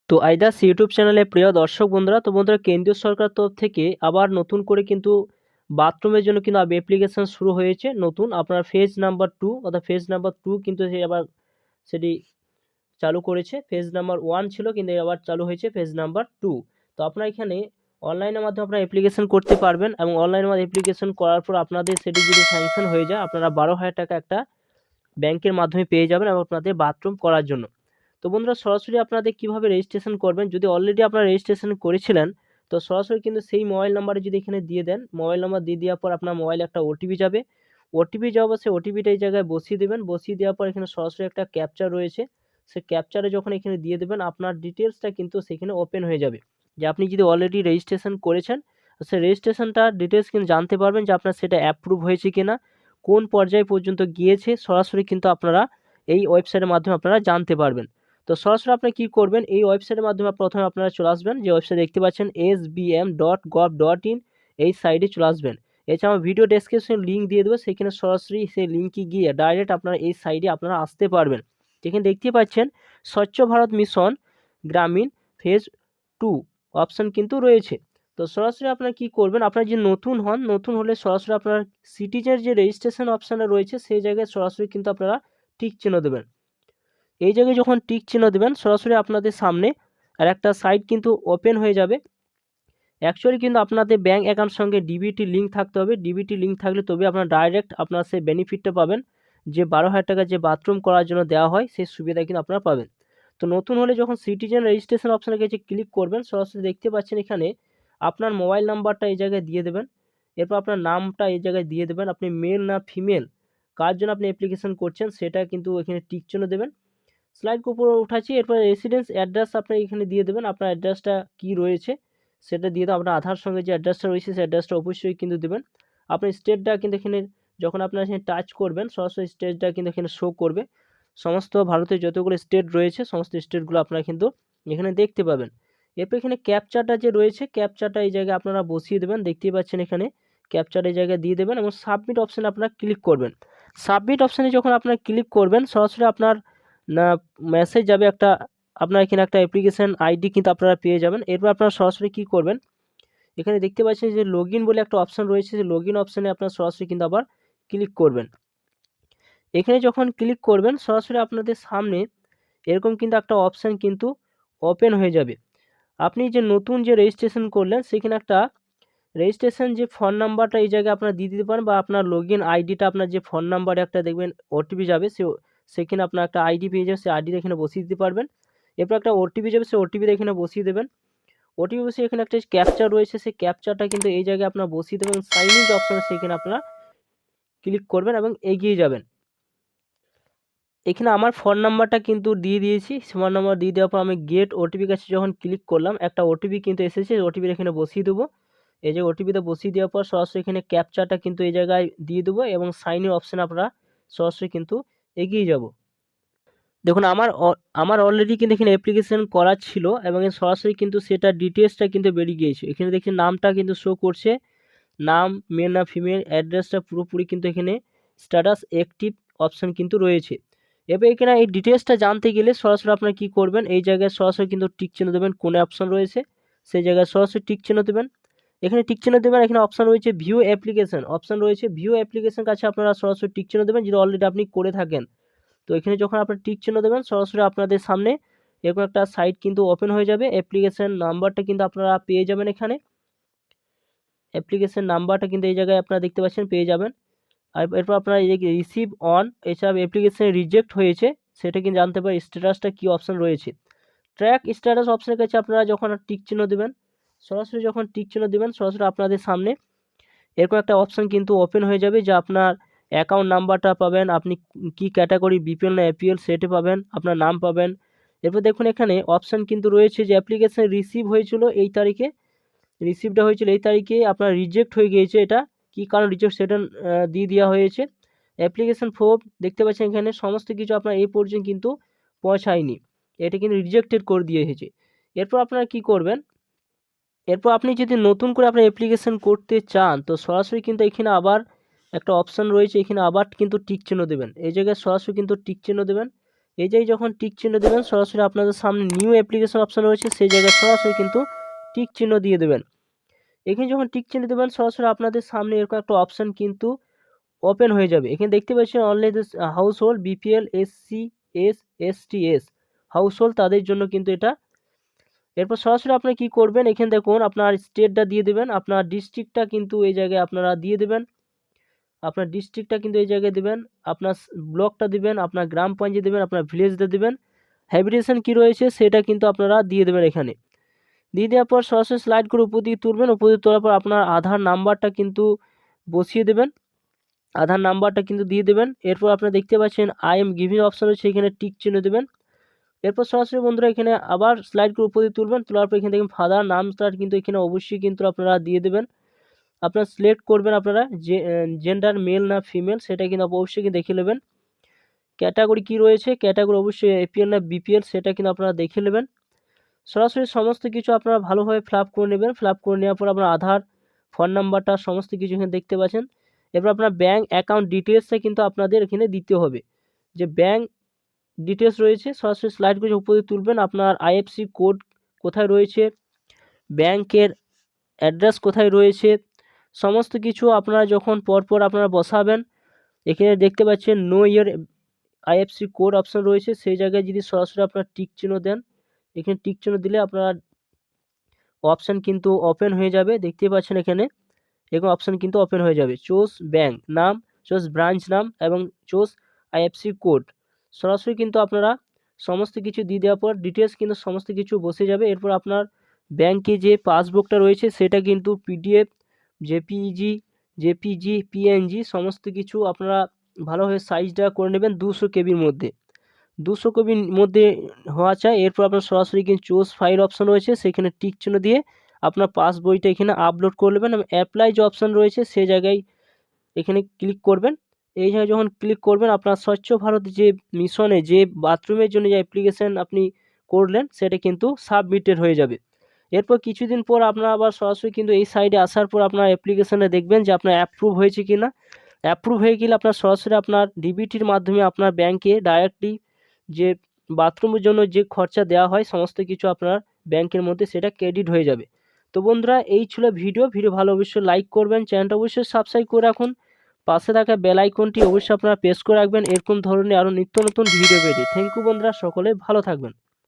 তো আইদাস ইউটিউব চ্যানেলে প্রিয় দর্শক বন্ধুরা, কেন্দ্রীয় সরকার তরফ থেকে আবার নতুন করে কিন্তু বাথরুমের জন্য কিন্তু অ্যাপ্লিকেশন শুরু হয়েছে। নতুন আপনার ফেজ নাম্বার 2 অর্থাৎ ফেজ নাম্বার 2 কিন্তু সে আবার সেটি চালু করেছে। ফেজ নাম্বার 1 ছিল কিন্তু আবার চালু হয়েছে ফেজ নাম্বার 2। তো আপনারা এখানে অনলাইনের মাধ্যমে আপনারা অ্যাপ্লিকেশন করতে পারবেন এবং অনলাইনের মাধ্যমে অ্যাপ্লিকেশন করার পর আপনাদের সেটি যদি স্যাংশন হয়ে যায়, আপনারা 12,000 টাকা একটা ব্যাংকের মাধ্যমে পেয়ে যাবেন এবং আপনাদের বাথরুম করার জন্য। তো বন্ধুরা, সরাসরি আপনাদের কিভাবে রেজিস্ট্রেশন করবেন, যদি অলরেডি আপনারা রেজিস্ট্রেশন করেছিলেন তো সরাসরি কিন্তু সেই মোবাইল নাম্বারে যদি এখানে দিয়ে দেন, মোবাইল নাম্বার দিয়ে দেওয়ার পর আপনার মোবাইলে একটা ওটিপি যাবে। ওটিপি যাওয়ার সেই ওটিপিটা এই জায়গায় বসিয়ে দেবেন। বসিয়ে দেওয়ার পর এখানে সরাসরি একটা ক্যাপচা রয়েছে, সেই ক্যাপচারে যখন এখানে দিয়ে দেবেন আপনার ডিটেলসটা কিন্তু সেখানে ওপেন হয়ে যাবে। যে আপনি যদি অলরেডি রেজিস্ট্রেশন করেছেন সেই রেজিস্ট্রেশনটা ডিটেলস কিন্তু জানতে পারবেন যে আপনার সেটা অ্যাপ্রুভ হয়েছে কিনা, কোন পর্যায় পর্যন্ত গিয়েছে, সরাসরি কিন্তু আপনারা এই ওয়েবসাইটের মাধ্যমে আপনারা জানতে পারবেন। তো সরাসরি আপনারা কী করবেন, এই ওয়েবসাইটের মাধ্যমে প্রথমে আপনারা চলে আসবেন, যে ওয়েবসাইট দেখতে পাচ্ছেন sbm.gov.in, এই সাইটে চলে আসবেন। এছাড়া আমার ভিডিও ডেসক্রিপশন লিঙ্ক দিয়ে দেবো, সেখানে সরাসরি সেই লিঙ্কে গিয়ে ডাইরেক্ট আপনারা এই সাইটে আপনারা আসতে পারবেন। যেখানে দেখতে পাচ্ছেন স্বচ্ছ ভারত মিশন গ্রামীণ ফেজ 2 অপশান কিন্তু রয়েছে। তো সরাসরি আপনারা কী করবেন, আপনারা যে নতুন হন, নতুন হলে সরাসরি আপনার সিটিজেন যে রেজিস্ট্রেশন অপশানটা রয়েছে সেই জায়গায় সরাসরি কিন্তু আপনারা টিক চিহ্ন দেবেন। এই জায়গায় যখন টিক চিহ্ন দেবেন সরাসরি আপনাদের সামনে আর একটা সাইট কিন্তু ওপেন হয়ে যাবে। অ্যাকচুয়ালি কিন্তু আপনাদের ব্যাঙ্ক অ্যাকাউন্ট সঙ্গে ডিবিটি লিঙ্ক থাকতে হবে। ডিবিটি লিঙ্ক থাকলে তবে আপনারা ডাইরেক্ট আপনার সেই বেনিফিটটা পাবেন, যে 12,000 টাকা যে বাথরুম করার জন্য দেওয়া হয় সেই সুবিধা কিন্তু আপনারা পাবেন। তো নতুন হলে যখন সিটিজেন রেজিস্ট্রেশন অপশানে গিয়ে ক্লিক করবেন, সরাসরি দেখতে পাচ্ছেন এখানে আপনার মোবাইল নাম্বারটা এই জায়গায় দিয়ে দেবেন। এরপর আপনার নামটা এই জায়গায় দিয়ে দেবেন, আপনি মেল না ফিমেল, কার জন্য আপনি অ্যাপ্লিকেশন করছেন সেটা কিন্তু এখানে টিক চিহ্ন দেবেন। স্লাইড উপরে উঠাচ্ছি, এরপর রেসিডেন্স অ্যাড্রেস আপনি এখানে দিয়ে দেবেন, আপনার অ্যাড্রেসটা কী রয়েছে সেটা দিয়ে দেবেন। আপনার আধার সঙ্গে যে অ্যাড্রেসটা রয়েছে সেই অ্যাড্রেসটা অবশ্যই কিন্তু দেবেন। আপনার স্টেটটা কিন্তু এখানে যখন আপনারা এখানে টাচ করবেন সরাসরি স্টেটটা কিন্তু এখানে শো করবে। সমস্ত ভারতের যতগুলো স্টেট রয়েছে সমস্ত স্টেটগুলো আপনারা কিন্তু এখানে দেখতে পাবেন। এরপর এখানে ক্যাপচাটা যে রয়েছে ক্যাপচাটা এই জায়গায় আপনারা বসিয়ে দেবেন, দেখতেই পাচ্ছেন এখানে ক্যাপচাটা এই জায়গায় দিয়ে দেবেন এবং সাবমিট অপশানে আপনারা ক্লিক করবেন। সাবমিট অপশানে যখন আপনারা ক্লিক করবেন সরাসরি আপনার না মেসেজ যাবে একটা, আপনার এখানে একটা অ্যাপ্লিকেশন আইডি কিন্তু আপনারা পেয়ে যাবেন। এরপর আপনারা সরাসরি কী করবেন, এখানে দেখতে পাচ্ছেন যে লগইন বলে একটা অপশান রয়েছে, যে লগইন অপশানে আপনারা সরাসরি কিন্তু আবার ক্লিক করবেন। এখানে যখন ক্লিক করবেন সরাসরি আপনাদের সামনে এরকম কিন্তু একটা অপশান কিন্তু ওপেন হয়ে যাবে। আপনি যে নতুন যে রেজিস্ট্রেশন করলেন সেখানে একটা রেজিস্ট্রেশন যে ফোন নাম্বারটা এই জায়গায় আপনারা দিয়ে দিতে পারেন, বা আপনার লগইন আইডিটা আপনার যে ফোন নাম্বারে একটা দেখবেন ওটিপি যাবে সেখানে আপনার একটা আইডি পেয়ে যাবে, সেই আইডিটা এখানে বসিয়ে দিতে পারবেন। এরপর একটা ওটিপি যাবে, সেই ওটিপিটা এখানে বসিয়ে দেবেন। ওটিপি বসিয়ে এখানে একটা ক্যাপচা রয়েছে, সেই ক্যাপচাটা কিন্তু এই জায়গায় আপনারা বসিয়ে দেবেন। সাইন ইন যে অপশন সেখানে আপনারা ক্লিক করবেন এবং এগিয়ে যাবেন। এখানে আমার ফোন নাম্বারটা কিন্তু দিয়ে দিয়েছি, ফোন নাম্বার দিয়ে দেওয়ার পর আমি গেট ওটিপি কাছে যখন ক্লিক করলাম একটা ওটিপি কিন্তু এসেছে, ওটিপি এখানে বসিয়ে দেবো। এই যে ওটিপিটা বসিয়ে দেওয়ার পর সরাসরি এখানে ক্যাপচাটা কিন্তু এই জায়গায় দিয়ে দেবো এবং সাইন ইন অপশানে আপনারা সরাসরি কিন্তু এগিয়ে যাব। দেখুন আমার অলরেডি কিন্তু এখানে অ্যাপ্লিকেশন করা ছিল এবং সরাসরি কিন্তু সেটা ডিটেলসটা কিন্তু বেরিয়ে গিয়েছে। এখানে দেখছেন নামটা কিন্তু শো করছে, নাম মেল না ফিমেল, অ্যাড্রেসটা পুরোপুরি কিন্তু এখানে স্ট্যাটাস অ্যাক্টিভ অপশান কিন্তু রয়েছে। এবার এখানে এই ডিটেলসটা জানতে গেলে সরাসরি আপনারা কী করবেন, এই জায়গায় সরাসরি কিন্তু টিক চিহ্ন দেবেন, কোনে অপশান রয়েছে সেই জায়গায় সরাসরি টিক চিহ্ন দেবেন। এখানে টিক চিহ্ন দেবেন, এখানে অপশান রয়েছে ভিউ অ্যাপ্লিকেশন অপশান রয়েছে, ভিউ অ্যাপ্লিকেশন কাছে আপনারা সরাসরি টিক চিহ্ন দেবেন যদি অলরেডি আপনি করে থাকেন। তো এখানে যখন আপনারা টিক চিহ্ন দেবেন সরাসরি আপনাদের সামনে এরকম একটা সাইট কিন্তু ওপেন হয়ে যাবে। অ্যাপ্লিকেশন নাম্বারটা কিন্তু আপনারা পেয়ে যাবেন, এখানে অ্যাপ্লিকেশন নাম্বারটা কিন্তু এই জায়গায় আপনারা দেখতে পাচ্ছেন পেয়ে যাবেন। আর এরপর আপনারা এই যে রিসিভ অন, এছাড়া অ্যাপ্লিকেশন রিজেক্ট হয়েছে সেটা কিন্তু জানতে পারে স্ট্যাটাসটা কী অপশান রয়েছে। ট্র্যাক স্ট্যাটাস অপশানের কাছে আপনারা যখন টিক চিহ্ন দেবেন সরাসরি যখন টিক চিহ্ন দেবেন সরাসরি আপনাদের সামনে এরকম একটা অপশান কিন্তু ওপেন হয়ে যাবে, যে আপনার অ্যাকাউন্ট নাম্বারটা পাবেন, আপনি কি ক্যাটাগরি বিপিএল না এপিএল সেটা পাবেন, আপনার নাম পাবেন। এরপর দেখুন এখানে অপশান কিন্তু রয়েছে যে অ্যাপ্লিকেশন রিসিভ হয়েছিল এই তারিখে, রিসিভটা হয়েছিল এই তারিখে, আপনার রিজেক্ট হয়ে গিয়েছে, এটা কী কারণ রিজেক্ট সেটা দিয়ে দেওয়া হয়েছে। অ্যাপ্লিকেশন ফর্ম দেখতে পাচ্ছেন এখানে সমস্ত কিছু আপনার এই পর্যন্ত কিন্তু পৌঁছায়নি, এটা কিন্তু রিজেক্টেড করে দিয়ে হয়েছে। এরপর আপনারা কি করবেন, এরপর আপনি যদি নতুন করে আপনার অ্যাপ্লিকেশন করতে চান তো সরাসরি কিন্তু এখানে আবার একটা অপশান রয়েছে, এখানে আবার কিন্তু টিক চিহ্ন দেবেন, এই জায়গায় সরাসরি কিন্তু টিক চিহ্ন দেবেন এই যে যখন টিক চিহ্ন দেবেন সরাসরি আপনাদের সামনে নিউ অ্যাপ্লিকেশন অপশন রয়েছে, সেই জায়গায় সরাসরি কিন্তু টিক চিহ্ন দিয়ে দেবেন। এখানে যখন টিক চিহ্ন দেবেন সরাসরি আপনাদের সামনে এরকম একটা অপশন কিন্তু ওপেন হয়ে যাবে। এখানে দেখতে পাচ্ছেন only this house hold BPL SC STS house hold, তাদের জন্য কিন্তু এটা। এরপর সরাসরি আপনারা কি করবেন, এখানে দেখুন আপনার স্টেটটা দিয়ে দেবেন, আপনার ডিস্ট্রিক্টটা কিন্তু এই জায়গায় আপনারা দিয়ে দেবেন, আপনার ডিস্ট্রিক্টটা কিন্তু এই জায়গায় দেবেন, আপনার ব্লকটা দিবেন, আপনার গ্রাম পঞ্চায়েত দেবেন, আপনার ভিলেজটা দেবেন, হ্যাবিটেশন কি রয়েছে সেটা কিন্তু আপনারা দিয়ে দেবেন। এখানে দিয়ে দেওয়ার পর সরাসরি স্লাইড করে উপর দিকে তুলবেন, উপর দিকে তোলার পর আপনার আধার নাম্বারটা কিন্তু বসিয়ে দেবেন, আধার নাম্বারটা কিন্তু দিয়ে দেবেন। এরপর আপনারা দেখতে পাচ্ছেন আই এম গিভিং অপশন রয়েছে, এখানে টিক চিহ্ন দেবেন। এরপর সরাসরি বন্ধুরা এখানে আবার স্লাইড করে উপর দিয়ে তুলবেন, তোলার পর এখানে দেখুন ফাদার নামটা কিন্তু এখানে অবশ্যই কিন্তু আপনারা দিয়ে দেবেন। আপনারা সিলেক্ট করবেন আপনারা যে জেন্ডার মেল না ফিমেল সেটা কিন্তু অবশ্যই কিন্তু দেখে নেবেন। ক্যাটাগরি কি রয়েছে, ক্যাটাগরি অবশ্যই এপিএল না বিপিএল সেটা কিন্তু আপনারা দেখে নেবেন। সরাসরি সমস্ত কিছু আপনারা ভালোভাবে ফিল আপ করে নেবেন। ফিল আপ করে নেওয়ার পর আপনার আধার, ফোন নাম্বারটা সমস্ত কিছু এখানে দেখতে পাচ্ছেন। এরপর আপনার ব্যাঙ্ক অ্যাকাউন্ট ডিটেলসটা কিন্তু আপনাদের এখানে দিতে হবে, যে ব্যাঙ্ক ডিটেলস রয়েছে সরাসরি স্লাইড করে উপরে তুলবেন। আপনার আইএফসি কোড কোথায় রয়েছে, ব্যাংকের অ্যাড্রেস কোথায় রয়েছে, সমস্ত কিছু আপনারা যখন পরপর আপনারা বসাবেন, এখানে দেখতে পাচ্ছেন নো ইয়ার আইএফসি কোড অপশন রয়েছে, সেই জায়গায় যদি সরাসরি আপনার টিক চিহ্ন দেন, এখানে টিক চিহ্ন দিলে আপনার অপশান কিন্তু ওপেন হয়ে যাবে। দেখতে পাচ্ছেন এখানে এরকম অপশান কিন্তু ওপেন হয়ে যাবে। চুজ ব্যাংক নাম, চুজ ব্রাঞ্চ নাম এবং চুজ আইএফসি কোড, সরাসরি কিন্তু আপনারা সমস্ত কিছু দিয়ে দেওয়ার পর ডিটেলস কিন্তু সমস্ত কিছু বসে যাবে। এরপর আপনার ব্যাংকে যে পাসবুকটা রয়েছে সেটা কিন্তু পিডিএফ, জেপিজি, পিএনজি সমস্ত কিছু আপনারা ভালোভাবে সাইজটা করে নেবেন 200 কেবির মধ্যে, 200 কেবির মধ্যে হওয়া চাই। এরপর আপনার সরাসরি কিন্তু চুজ ফাইল অপশন রয়েছে, সেখানে টিক চিহ্ন দিয়ে আপনার পাস বইটা এখানে আপলোড করে নেবেন এবং অ্যাপ্লাই যে অপশন রয়েছে সেই জায়গায় এখানে ক্লিক করবেন। এই জায়গায় যখন ক্লিক করবেন আপনার স্বচ্ছ ভারত যে মিশনে যে বাথরুমের জন্য যে অ্যাপ্লিকেশান আপনি করলেন সেটা কিন্তু সাবমিটেড হয়ে যাবে। এরপর কিছুদিন পর আপনার আবার সরাসরি কিন্তু এই সাইডে আসার পর আপনার অ্যাপ্লিকেশানে দেখবেন যে আপনার অ্যাপ্রুভ হয়েছে কি না। অ্যাপ্রুভ হয়ে গেলে আপনার সরাসরি আপনার ডিবিটির মাধ্যমে আপনার ব্যাংকে ডাইরেক্টলি যে বাথরুমের জন্য যে খরচা দেওয়া হয় সমস্ত কিছু আপনার ব্যাংকের মধ্যে সেটা ক্রেডিট হয়ে যাবে। তো বন্ধুরা এই ছিল ভিডিও ভালো অবশ্যই লাইক করবেন, চ্যানেলটা অবশ্যই সাবস্ক্রাইব করে রাখুন, পাশে থাকা বেল আইকনটি অবশ্যই আপনারা প্রেস করে রাখবেন এরকম ধরনের আরও নিত্য নতুন ভিডিও পেতে। থ্যাংক ইউ বন্ধুরা, সকলে ভালো থাকবেন।